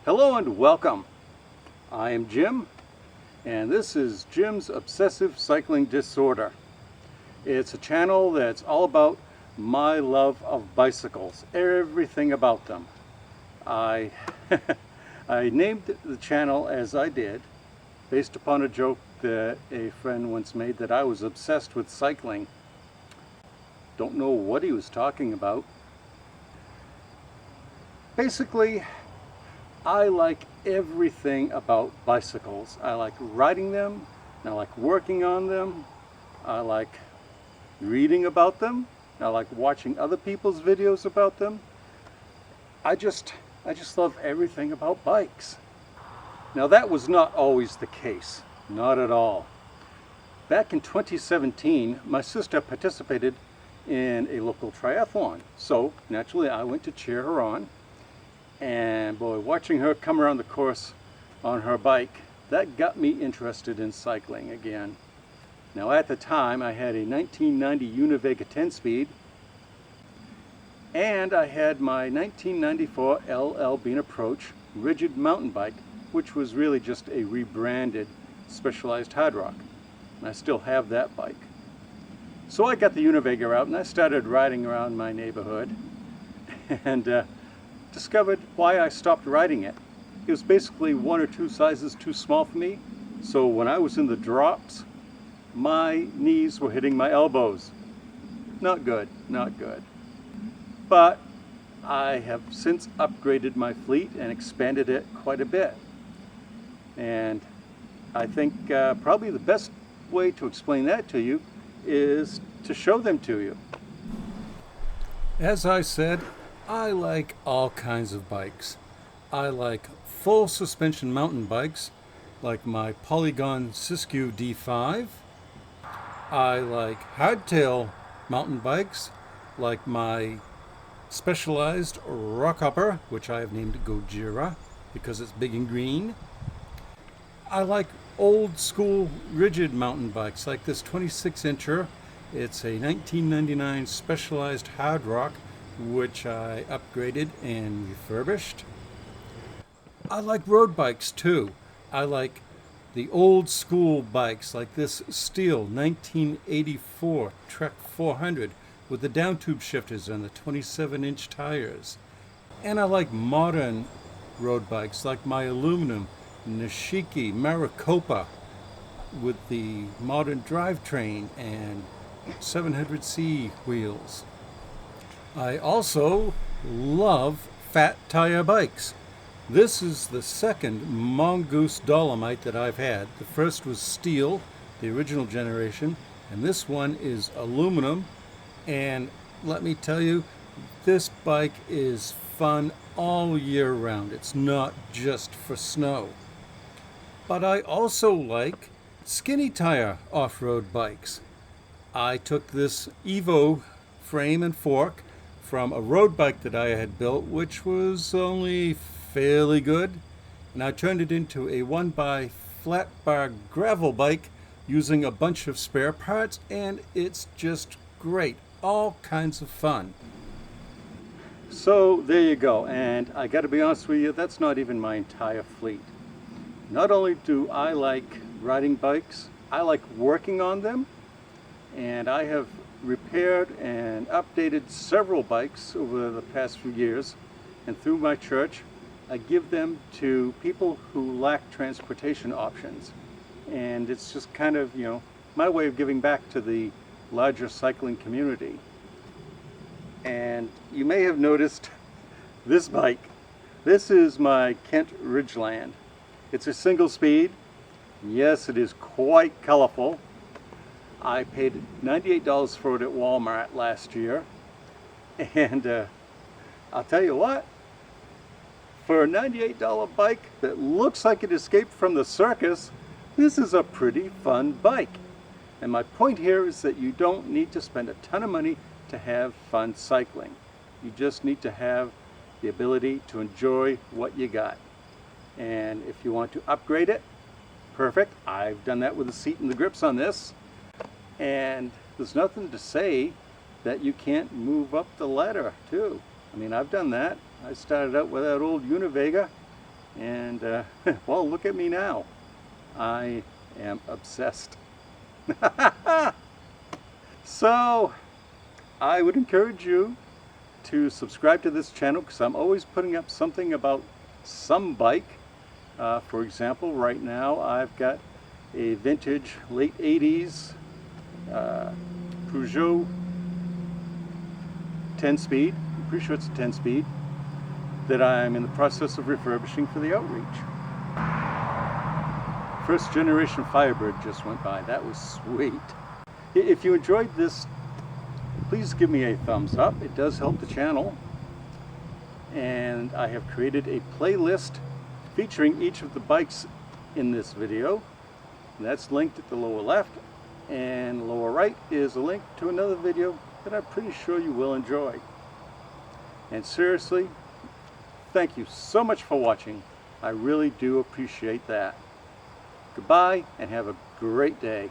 Hello and welcome. I am Jim, and this is Jim's Obsessive Cycling Disorder. It's a channel that's all about my love of bicycles, everything about them. I named the channel as I did, based upon a joke that a friend once made that I was obsessed with cycling. Don't know what he was talking about. Basically, I like everything about bicycles. I like riding them, and I like working on them. I like reading about them. I like watching other people's videos about them. I just love everything about bikes. Now that was not always the case, not at all. Back in 2017, my sister participated in a local triathlon, so naturally I went to cheer her on. And boy, watching her come around the course on her bike, that got me interested in cycling again. Now at the time I had a 1990 Univega 10-speed, and I had my 1994 LL Bean Approach rigid mountain bike, which was really just a rebranded Specialized Hardrock. And I still have that bike. So I got the Univega out and I started riding around my neighborhood and discovered why I stopped riding it. It was basically one or two sizes too small for me, so when I was in the drops, my knees were hitting my elbows. Not good, not good. But I have since upgraded my fleet and expanded it quite a bit. And I think probably the best way to explain that to you is to show them to you. As I said, I like all kinds of bikes. I like full suspension mountain bikes, like my Polygon Siskiu D5. I like hardtail mountain bikes, like my Specialized Rockhopper, which I have named Gojira because it's big and green. I like old school rigid mountain bikes, like this 26-incher. It's a 1999 Specialized Hardrock, which I upgraded and refurbished. I like road bikes too. I like the old school bikes like this steel 1984 Trek 400 with the down tube shifters and the 27-inch tires. And I like modern road bikes like my aluminum Nishiki Maricopa with the modern drivetrain and 700C wheels. I also love fat tire bikes. This is the second Mongoose Dolomite that I've had. The first was steel, the original generation, and this one is aluminum. And let me tell you, this bike is fun all year round. It's not just for snow. But I also like skinny tire off-road bikes. I took this EVO frame and fork from a road bike that I had built, which was only fairly good, and I turned it into a 1x flat bar gravel bike using a bunch of spare parts, and it's just great. All kinds of fun. So there you go, and I gotta be honest with you, that's not even my entire fleet. Not only do I like riding bikes, I like working on them, and I have repaired and updated several bikes over the past few years, and through my church I give them to people who lack transportation options, and it's just kind of, you know, my way of giving back to the larger cycling community. And you may have noticed this bike. This is my Kent Ridgeland. It's a single speed. Yes, it is quite colorful. I paid $98 for it at Walmart last year, and I'll tell you what, for a $98 bike that looks like it escaped from the circus, this is a pretty fun bike. And my point here is that you don't need to spend a ton of money to have fun cycling. You just need to have the ability to enjoy what you got. And if you want to upgrade it, perfect. I've done that with the seat and the grips on this. And there's nothing to say that you can't move up the ladder too. I mean, I've done that. I started out with that old Univega, And well, look at me now. I am obsessed. So I would encourage you to subscribe to this channel, because I'm always putting up something about some bike. For example, right now I've got a vintage late 80s Peugeot 10-speed, I'm pretty sure it's a 10-speed, that I'm in the process of refurbishing for the outreach. First generation Firebird just went by. That was sweet. If you enjoyed this, please give me a thumbs up. It does help the channel. And I have created a playlist featuring each of the bikes in this video. That's linked at the lower left, and lower right is a link to another video that I'm pretty sure you will enjoy. And seriously, thank you so much for watching. I really do appreciate that. Goodbye, and have a great day.